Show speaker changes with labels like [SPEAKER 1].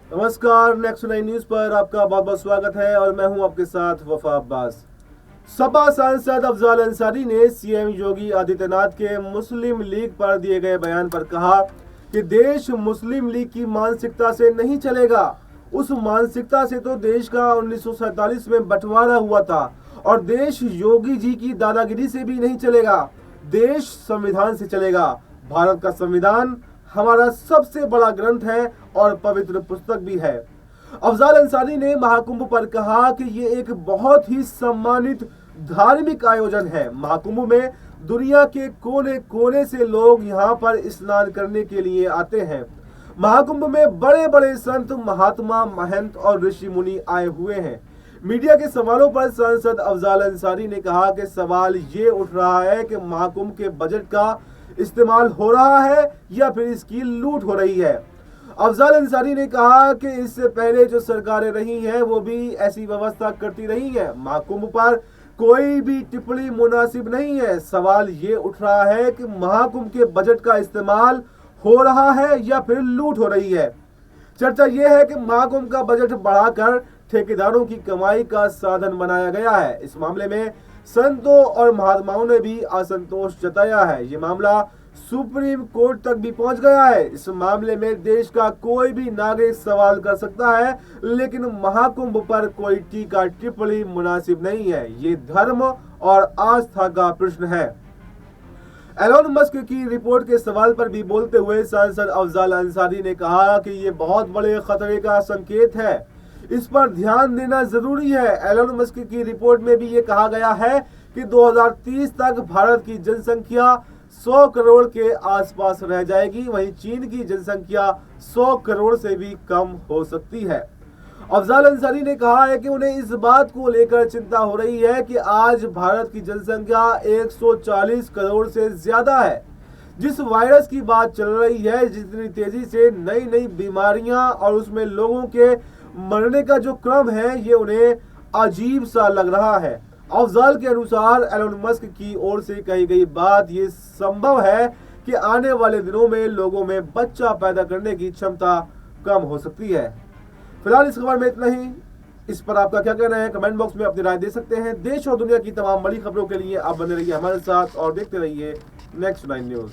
[SPEAKER 1] नमस्कार, next 9 news पर आपका बहुत बहुत स्वागत है और मैं हूं आपके साथ वफा अब्बास। सपा सांसद अफजाल अंसारी ने सीएम योगी आदित्यनाथ के मुस्लिम लीग पर दिए गए बयान पर कहा कि देश मुस्लिम लीग की मानसिकता से नहीं चलेगा। उस मानसिकता से तो देश का 1947 में बंटवारा हुआ था और देश योगी जी की दादागिरी से भी नहीं चलेगा। देश संविधान से चलेगा। भारत का संविधान हमारा सबसे बड़ा ग्रंथ है और पवित्र पुस्तक भी है। अफजाल अंसारी ने महाकुंभ पर कहा कि ये एक बहुत ही सम्मानित धार्मिक आयोजन है। महाकुंभ में दुनिया के कोने कोने से लोग यहाँ पर स्नान करने के लिए आते हैं। महाकुंभ में बड़े बड़े संत, महात्मा, महंत और ऋषि मुनि आए हुए हैं। मीडिया के सवालों पर सांसद अफजाल अंसारी ने कहा कि सवाल ये उठ रहा है कि महाकुंभ के बजट का इस्तेमाल हो रहा है या फिर इसकी लूट हो रही है। अफजाल अंसारी ने कहा कि इससे पहले जो सरकारें रही हैं वो भी ऐसी व्यवस्था करती रही हैं। महाकुंभ पर कोई भी टिप्पणी मुनासिब नहीं है। सवाल ये उठ रहा है कि महाकुंभ के बजट का इस्तेमाल हो रहा है या फिर लूट हो रही है। चर्चा यह है कि महाकुंभ का बजट बढ़ाकर ठेकेदारों की कमाई का साधन बनाया गया है। इस मामले में संतों और महात्माओं ने भी असंतोष जताया है। ये मामला सुप्रीम कोर्ट तक भी पहुंच गया है। इस मामले में देश का कोई भी नागरिक सवाल कर सकता है, लेकिन महाकुंभ पर कोई टीका टिप्पणी मुनासिब नहीं है। ये धर्म और आस्था का प्रश्न है। एलोन मस्क की रिपोर्ट के सवाल पर भी बोलते हुए सांसद अफजाल अंसारी ने कहा कि ये बहुत बड़े खतरे का संकेत है। इस पर ध्यान देना जरूरी है। एलोन मस्क की रिपोर्ट में भी ये कहा गया है कि 2030 तक भारत की जनसंख्या 100 करोड़ के आसपास रह जाएगी। वहीं चीन की जनसंख्या 100 करोड़ से भी कम हो सकती है। अफजाल अंसारी ने कहा है कि उन्हें इस बात को लेकर चिंता हो रही है कि आज भारत की जनसंख्या 140 करोड़ से ज्यादा है। जिस वायरस की बात चल रही है, जितनी तेजी से नई नई बीमारियां और उसमें लोगों के मरने का जो क्रम है, ये उन्हें अजीब सा लग रहा है। अफजाल के अनुसार एलोन मस्क की ओर से कही गई बात ये संभव है कि आने वाले दिनों में लोगों में बच्चा पैदा करने की क्षमता कम हो सकती है। फिलहाल इस खबर में इतना ही। इस पर आपका क्या कहना है, कमेंट बॉक्स में अपनी राय दे सकते हैं। देश और दुनिया की तमाम बड़ी खबरों के लिए आप बने रहिए हमारे साथ और देखते रहिए नेक्स्ट 9 न्यूज।